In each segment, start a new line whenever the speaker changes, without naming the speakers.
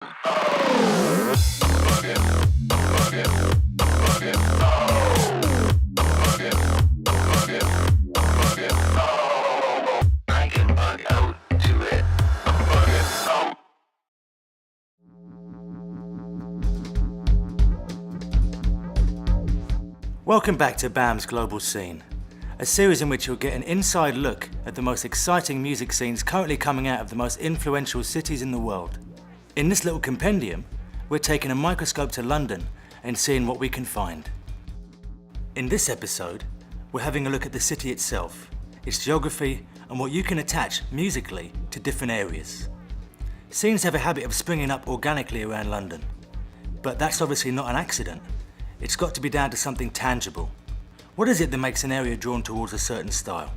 Welcome back to BAMM's Global Scene, a series in which you'll get an inside look at the most exciting music scenes currently coming out of the most influential cities in the world. In this little compendium, we're taking a microscope to London and seeing what we can find. In this episode, we're having a look at the city itself, its geography, and what you can attach musically to different areas. Scenes have a habit of springing up organically around London, but that's obviously not an accident. It's got to be down to something tangible. What is it that makes an area drawn towards a certain style?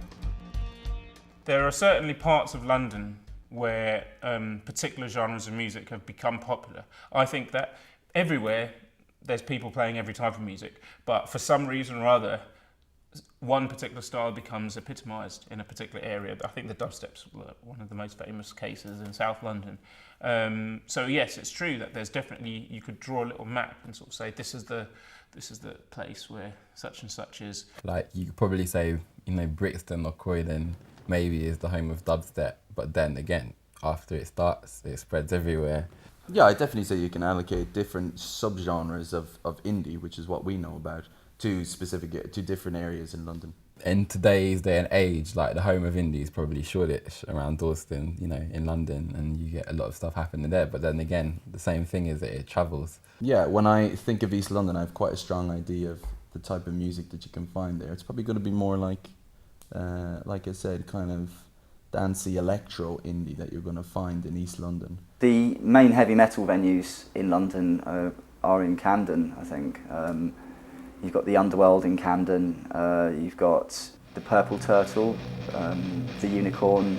There are certainly parts of London where particular genres of music have become popular. I think that everywhere there's people playing every type of music, but for some reason or other, one particular style becomes epitomised in a particular area. I think the dubstep's one of the most famous cases in South London. So yes, it's true that there's definitely, you could draw a little map and sort of say this is the place where such and such is.
Like you could probably say, Brixton or Croydon maybe is the home of dubstep, but then again, after it starts, it spreads everywhere.
Yeah, I definitely say you can allocate different subgenres of indie, which is what we know about, to different areas in London.
In today's day and age, like the home of indie is probably Shoreditch around Dalston, in London, and you get a lot of stuff happening there. But then again, the same thing is that it travels.
Yeah, when I think of East London, I have quite a strong idea of the type of music that you can find there. It's probably going to be more like I said, kind of dancey electro indie that you're going to find in East London.
The main heavy metal venues in London are in Camden, I think. You've got the Underworld in Camden, you've got the Purple Turtle, the Unicorn,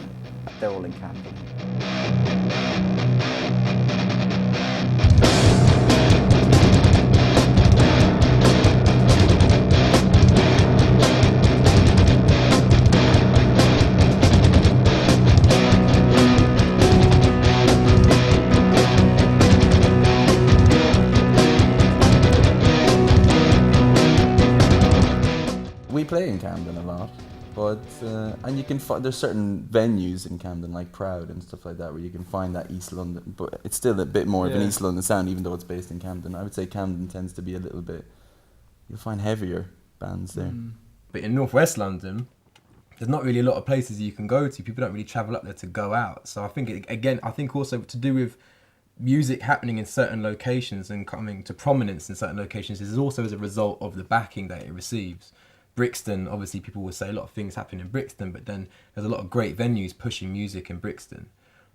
they're all in Camden.
We play in Camden a lot, but and you can there's certain venues in Camden like Proud and stuff like that where you can find that East London, but it's still a bit more of an East London sound, even though it's based in Camden. I would say Camden tends to be a little bit, you'll find heavier bands there.
But in northwest London, there's not really a lot of places you can go to. People don't really travel up there to go out. So I think I think also to do with music happening in certain locations and coming to prominence in certain locations is also as a result of the backing that it receives. Brixton, obviously people would say a lot of things happen in Brixton, but then there's a lot of great venues pushing music in Brixton.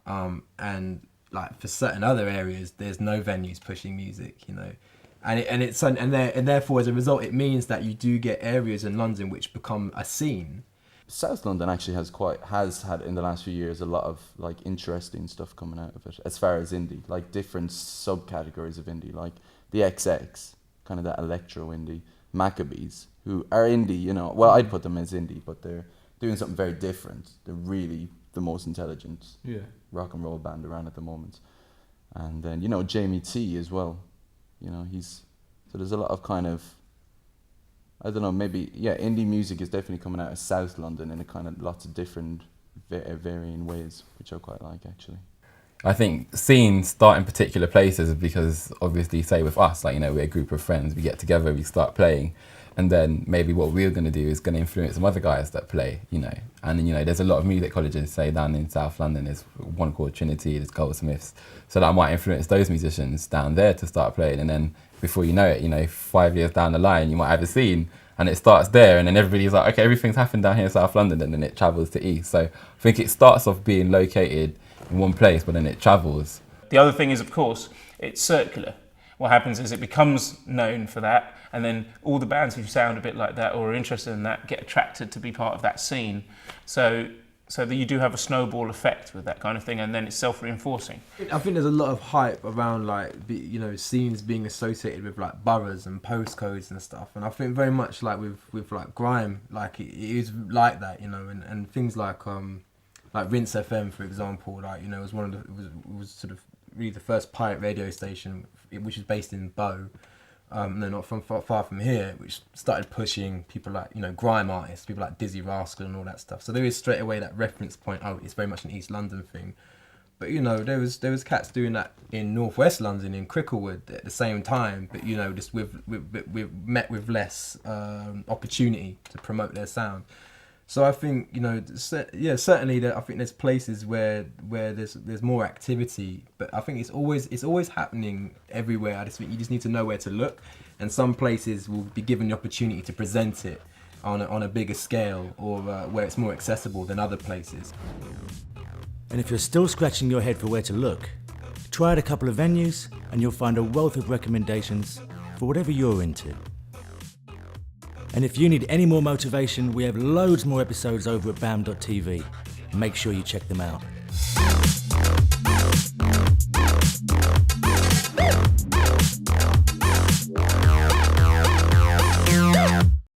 And like for certain other areas, there's no venues pushing music, and therefore as a result, it means that you do get areas in London which become a scene.
South London actually has had in the last few years a lot of like interesting stuff coming out of it as far as indie, like different subcategories of indie, like the XX, kind of that electro indie, Maccabees, who are indie, well, I'd put them as indie, but they're doing something very different. They're really the most intelligent rock and roll band around at the moment. And then, Jamie T as well. So there's a lot of kind of, I don't know, maybe, indie music is definitely coming out of South London in a kind of lots of different varying ways, which I quite like actually.
I think scenes start in particular places because obviously, say with us, we're a group of friends, we get together, we start playing, and then maybe what we're going to do is going to influence some other guys that play, and then, there's a lot of music colleges, say down in South London, there's one called Trinity, there's Goldsmiths, so that might influence those musicians down there to start playing, and then before you know it, 5 years down the line, you might have a scene, and it starts there, and then everybody's like, okay, everything's happened down here in South London, and then it travels to East. So I think it starts off being located in one place, but then it travels.
The other thing is, of course, it's circular. What happens is it becomes known for that, and then all the bands who sound a bit like that or are interested in that get attracted to be part of that scene. So that you do have a snowball effect with that kind of thing, and then it's self-reinforcing.
I think there's a lot of hype around scenes being associated with like boroughs and postcodes and stuff, and I think very much like with like grime, like it is like that, and things like Rinse FM, for example, was one of the was sort of really the first pirate radio station, which is based in Bow. No, not from far from here, which started pushing people like, you know, grime artists, people like Dizzy Rascal and all that stuff. So there is straight away that reference point. Oh, it's very much an East London thing. But you know, there was cats doing that in Northwest London, in Cricklewood at the same time. But you know, just with met with less opportunity to promote their sound. So I think, you know, certainly I think there's places where there's more activity, but I think it's always happening everywhere. I just think you just need to know where to look, and some places will be given the opportunity to present it on a bigger scale, or where it's more accessible than other places.
And if you're still scratching your head for where to look, try out a couple of venues and you'll find a wealth of recommendations for whatever you're into. And if you need any more motivation, we have loads more episodes over at BAMM.TV. Make sure you check them out.